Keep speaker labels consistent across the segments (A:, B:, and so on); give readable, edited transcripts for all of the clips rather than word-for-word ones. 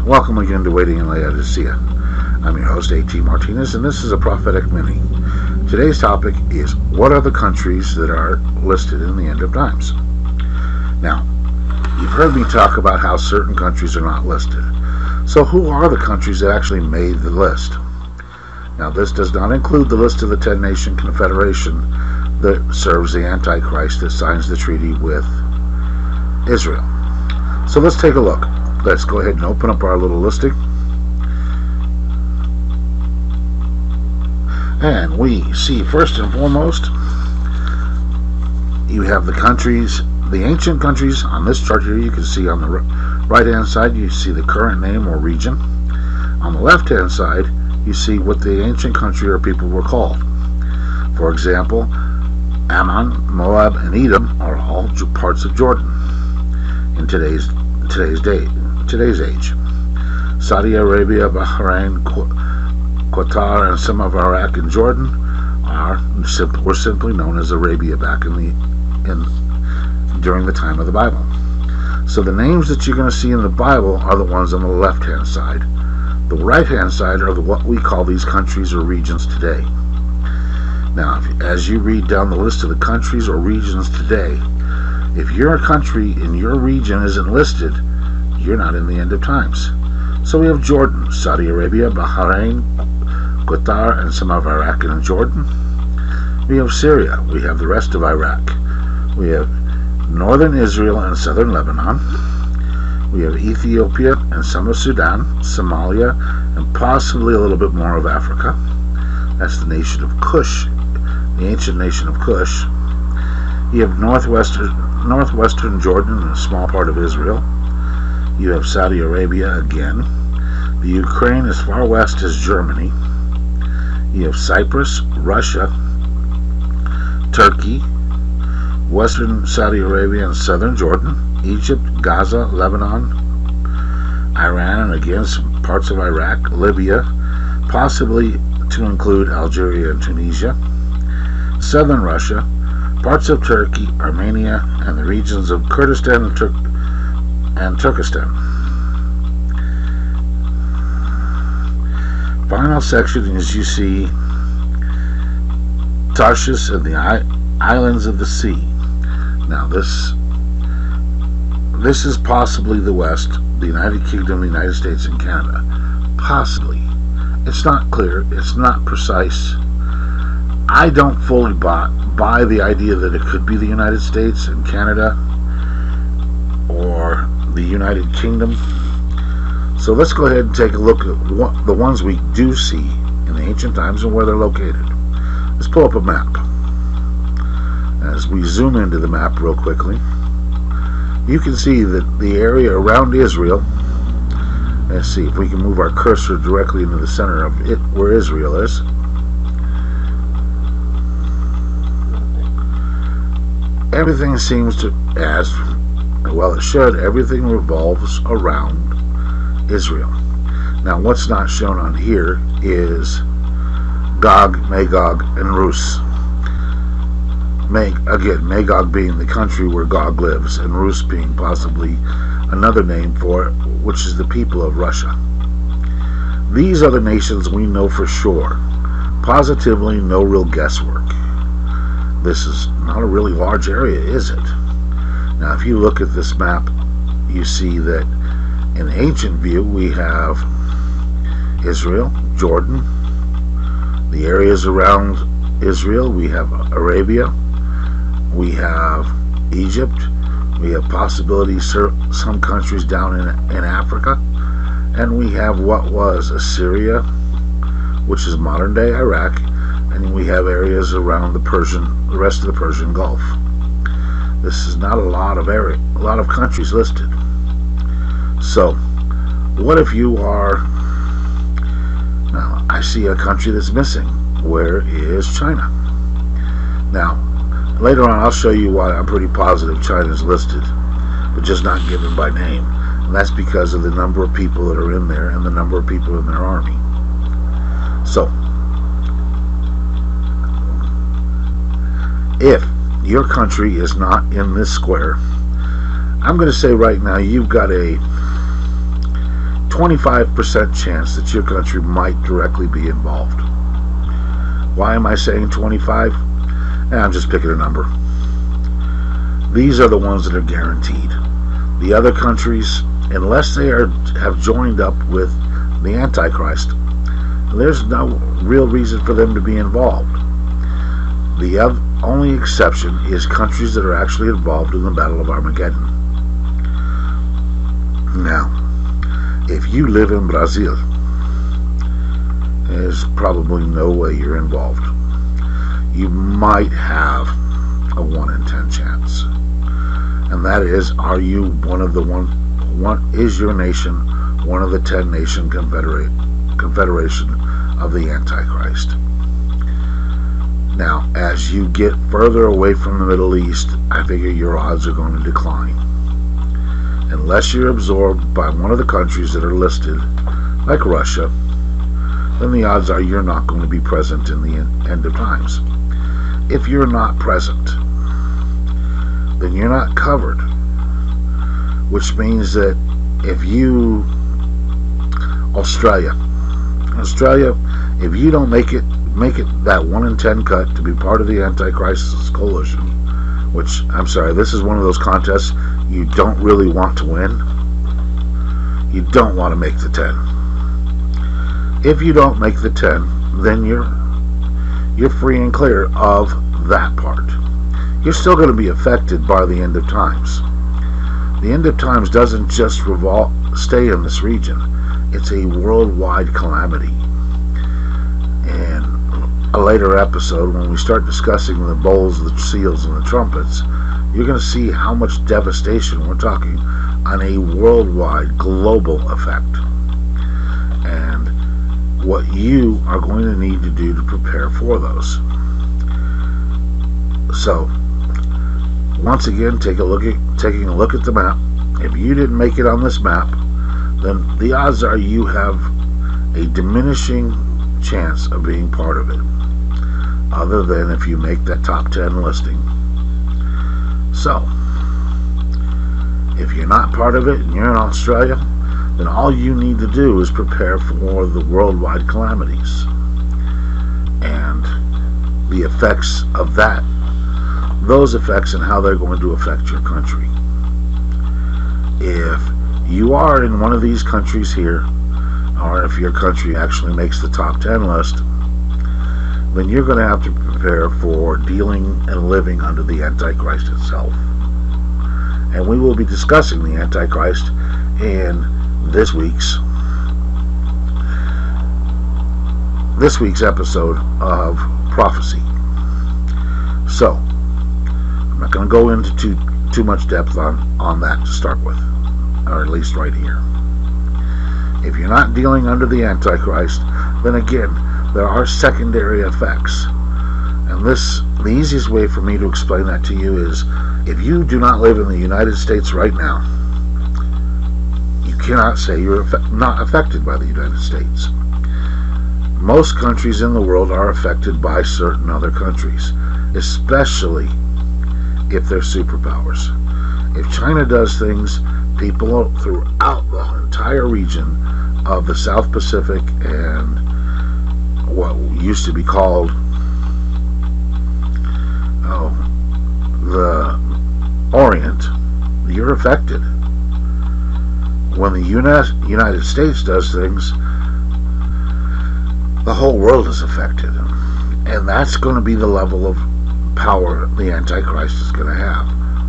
A: Welcome again to Waiting in Laodicea. I'm your host, A.T. Martinez, and this is a prophetic mini. Today's topic is, what are the countries that are listed in the end of times? Now, you've heard me talk about how certain countries are not listed. So who are the countries that actually made the list? Now, this does not include the list of the 10-nation confederation that serves the Antichrist that signs the treaty with Israel. So let's take a look. Let's go ahead and open up our little listing. And we see, first and foremost, you have the countries, the ancient countries. On this chart here, you can see on the right hand side, you see the current name or region. On the left hand side, you see what the ancient country or people were called. For example, Ammon, Moab, and Edom are all parts of Jordan in today's age. Saudi Arabia, Bahrain, Qatar, and some of Iraq and Jordan were simply known as Arabia back during the time of the Bible. So the names that you're going to see in the Bible are the ones on the left-hand side. The right-hand side are what we call these countries or regions today. Now, as you read down the list of the countries or regions today, if your country in your region isn't listed, you're not in the end of times. So we have Jordan, Saudi Arabia, Bahrain, Qatar, and some of Iraq and Jordan. We have Syria. We have the rest of Iraq. We have northern Israel and southern Lebanon. We have Ethiopia and some of Sudan, Somalia, and possibly a little bit more of Africa. That's the nation of Cush, the ancient nation of Cush. You have northwestern Jordan and a small part of Israel. You have Saudi Arabia again. The Ukraine as far west as Germany. You have Cyprus, Russia, Turkey, western Saudi Arabia and southern Jordan, Egypt, Gaza, Lebanon, Iran, and again some parts of Iraq, Libya, possibly to include Algeria and Tunisia, southern Russia, parts of Turkey, Armenia, and the regions of Kurdistan and Turkestan. Final section is, you see, Tarshish and the islands of the sea. Now this is possibly the West, the United Kingdom, the United States, and Canada. Possibly. It's not clear. It's not precise. I don't fully buy the idea that it could be the United States and Canada or the United Kingdom. So let's go ahead and take a look at the ones we do see in the ancient times and where they're located. Let's pull up a map. As we zoom into the map real quickly, you can see that the area around Israel, let's see if we can move our cursor directly into the center of it where Israel is. Everything seems to, as well it should, everything revolves around Israel. Now what's not shown on here is Gog, Magog, and Rus. Magog being the country where Gog lives, and Rus being possibly another name for it, which is the people of Russia. These are the nations we know for sure. Positively, no real guesswork. This is not a really large area, is it? Now, if you look at this map, you see that in ancient view, we have Israel, Jordan, the areas around Israel. We have Arabia, we have Egypt, we have possibilities some countries down in Africa, and we have what was Assyria, which is modern day Iraq, and we have areas around the rest of the Persian Gulf. This is not a lot of countries listed. So, what if you are, now I see a country that's missing. Where is China? Now, later on I'll show you why I'm pretty positive China is listed, but just not given by name. And that's because of the number of people that are in there and the number of people in their army. So, if your country is not in this square, I'm going to say right now you've got a 25% chance that your country might directly be involved. Why am I saying 25? I'm just picking a number. These are the ones that are guaranteed. The other countries, unless they have joined up with the Antichrist, there's no real reason for them to be involved. The only exception is countries that are actually involved in the Battle of Armageddon. Now, if you live in Brazil, there's probably no way you're involved. You might have a 1 in 10 chance. And that is, are you is your nation one of the 10 nation confederation of the Antichrist? Now, as you get further away from the Middle East, I figure your odds are going to decline. Unless you're absorbed by one of the countries that are listed, like Russia, then the odds are you're not going to be present in the end of times. If you're not present, then you're not covered, which means that if you, Australia, if you don't make it that 1 in 10 cut to be part of the Antichrist's coalition, which, I'm sorry, this is one of those contests you don't really want to win. You don't want to make the 10. If you don't make the 10, then you're free and clear of that part. You're still going to be affected by the end of times. The end of times doesn't just stay in this region. It's a worldwide calamity. And a later episode, when we start discussing the bowls, the seals, and the trumpets, you're going to see how much devastation we're talking on a worldwide, global effect. And what you are going to need to do to prepare for those. So, once again, taking a look at the map. If you didn't make it on this map, then the odds are you have a diminishing chance of being part of it, other than if you make that top 10 listing. So, if you're not part of it and you're in Australia, then all you need to do is prepare for the worldwide calamities and the effects of those effects and how they're going to affect your country. If you are in one of these countries here, or if your country actually makes the top 10 list, then you're going to have to prepare for dealing and living under the Antichrist itself. And we will be discussing the Antichrist in this week's episode of Prophecy. So, I'm not going to go into too much depth on that to start with, or at least right here. If you're not dealing under the Antichrist, then again, there are secondary effects. And the easiest way for me to explain that to you is, if you do not live in the United States right now, you cannot say you're not affected by the United States. Most countries in the world are affected by certain other countries, especially if they're superpowers. If China does things, people throughout the entire region of the South Pacific and what used to be called the Orient, you're affected. When the United States does things, the whole world is affected. And that's going to be the level of power the Antichrist is going to have.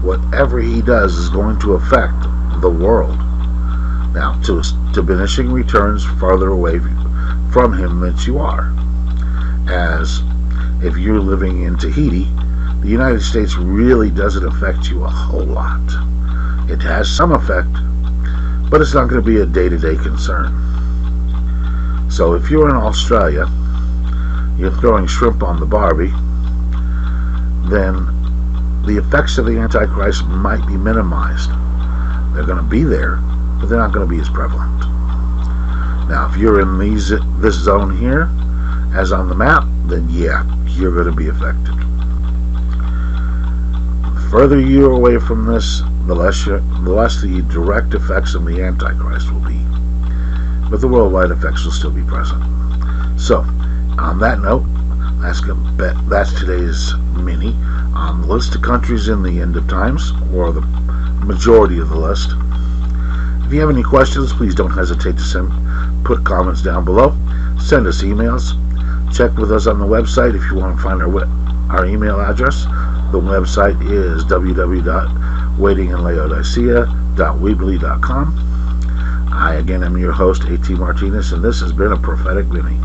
A: Whatever he does is going to affect the world. Now, to diminishing returns farther away from him than you are. As if you're living in Tahiti, the United States really doesn't affect you a whole lot. It has some effect, but it's not going to be a day-to-day concern. So if you're in Australia, you're throwing shrimp on the Barbie, then the effects of the Antichrist might be minimized. They're going to be there, but they're not going to be as prevalent. Now, if you're in this zone here, as on the map, then yeah, you're going to be affected. The further you're away from this, the less the direct effects of the Antichrist will be. but the worldwide effects will still be present. So, on that note, that's today's mini on the list of countries in the end of times, or the majority of the list. If you have any questions, please don't hesitate to put comments down below. Send us emails. Check with us on the website if you want to find our email address. The website is www.waitinginlaodicea.weebly.com. I again am your host, A.T. Martinez, and this has been a Prophetic Mini.